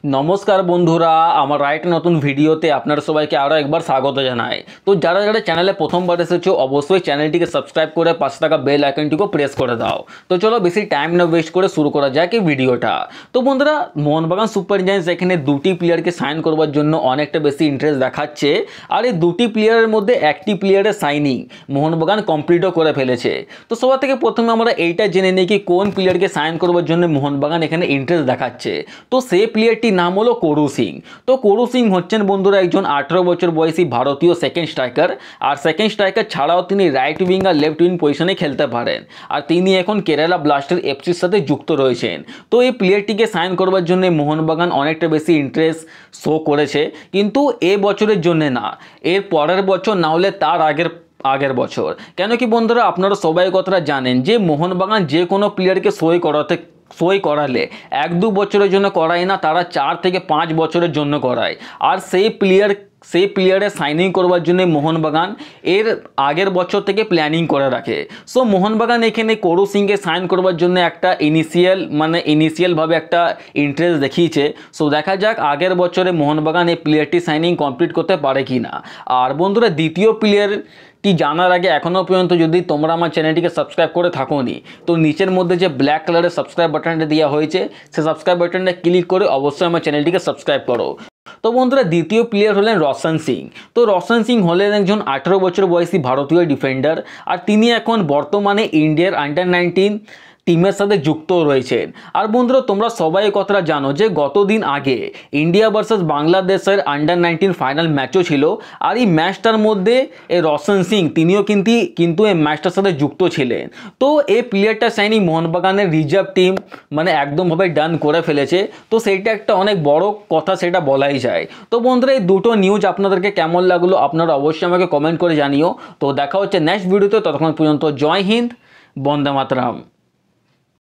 নমস্কার বন্ধুরা, আমার রাইট নতুন ভিডিওতে আপনারা সবাইকে আরও একবার স্বাগত জানাই। তো যারা যারা চ্যানেলে প্রথমবার এসেছো অবশ্যই চ্যানেলটিকে সাবস্ক্রাইব করে পাশে থাকা বেল আইকনটিকে প্রেস করে দাও। তো চলো বেশি টাইম না ওয়েস্ট করে শুরু করা যাক এই ভিডিওটা। তো বন্ধুরা, মোহনবাগান সুপার জায়ান্টস এখানে দুটি প্লেয়ারকে সাইন করবার জন্য অনেকটা বেশি ইন্টারেস্ট দেখাচ্ছে। আর এই দুটি প্লেয়ারের মধ্যে একটি প্লেয়ারের সাইনিং মোহনবাগান কমপ্লিটও করে ফেলেছে। তো সবার থেকে প্রথমে আমরা এইটা জেনে নিই কি কোন প্লেয়ারকে সাইন করবার জন্য মোহনবাগান এখানে ইন্টারেস্ট দেখাচ্ছে। তো সেই প্লেয়ারটি নাম হলো করু সিং। তো করু সিং হচ্ছেন বন্ধুরা একজন 18 বছর বয়সী ভারতীয় সেকেন্ড স্ট্রাইকার। আর সেকেন্ড স্ট্রাইকার ছাড়াও তিনি রাইট উইং আর লেফট উইং পজিশনে খেলতে পারেন। আর তিনি এখন কেরালা ব্লাস্টার এফসির সাথে যুক্ত রয়েছেন। তো এই প্লেয়ারটিকে সাইন করবার জন্য মোহনবাগান অনেকটা বেশি ইন্টারেস্ট শো করেছে, কিন্তু এ বছরের জন্য না, এর পরের বছর না হলে তার আগের বছর। কেন কি বন্ধুরা, আপনারা সবাই কথাটা জানেন যে মোহনবাগান যে কোনো প্লেয়ারকে সই করালে 1-2 বছরের জন্য করায় না, তারা 4 থেকে 5 বছরের জন্য করায়। আর সেই প্লেয়ারের সাইনিং করবার জন্য মোহনবাগান এর আগের বছর থেকে প্ল্যানিং করে রাখে। সো মোহনবাগান এখানে করু সিংকে সাইন করবার জন্য একটা ইনিশিয়ালভাবে একটা ইন্টারেস্ট দেখিয়েছে। সো দেখা যাক আগের বছরে মোহনবাগান এই প্লেয়ারটি সাইনিং কমপ্লিট করতে পারে কি না। আর বন্ধুরা, দ্বিতীয় প্লেয়ারটি জানার আগে এখনও পর্যন্ত যদি তোমরা আমার চ্যানেলটিকে সাবস্ক্রাইব করে থাকোনি, তো নিচের মধ্যে যে ব্ল্যাক কালারের সাবস্ক্রাইব বাটনটা দেওয়া হয়েছে সেই সাবস্ক্রাইব বাটনটা ক্লিক করে অবশ্যই আমার চ্যানেলটিকে সাবস্ক্রাইব করো। তো বন্ধুরা, দ্বিতীয় প্লেয়ার হলেন রোশন সিং। তো রোশন সিং হলেন একজন 18 বছর বয়সী ভারতীয় ডিফেন্ডার। আর তিনি এখন বর্তমানে ইন্ডিয়ার আন্ডার-19 টিমের সাথে যুক্ত রয়েছেন। আর বন্ধুরা, তোমরা সবাই এই কথাটা জানো যে গতদিন আগে ইন্ডিয়া ভার্সেস বাংলাদেশের আন্ডার-19 ফাইনাল ম্যাচও ছিল। আর এই ম্যাচটার মধ্যে এই রোশন সিং তিনিও কিন্তু এই ম্যাচটার সাথে যুক্ত ছিলেন। তো এই প্লেয়ারটা সাইনিং মোহনবাগানের রিজার্ভ টিম একদমভাবে ডান করে ফেলেছে। তো সেইটা একটা অনেক বড় কথা, সেটা বলাই যায়। তো বন্ধুরা, এই দুটো নিউজ আপনাদেরকে কেমন লাগলো আপনারা অবশ্যই আমাকে কমেন্ট করে জানিও। তো দেখা হচ্ছে নেক্সট ভিডিওতে, ততক্ষণ পর্যন্ত জয় হিন্দ, বন্দে মাতরম।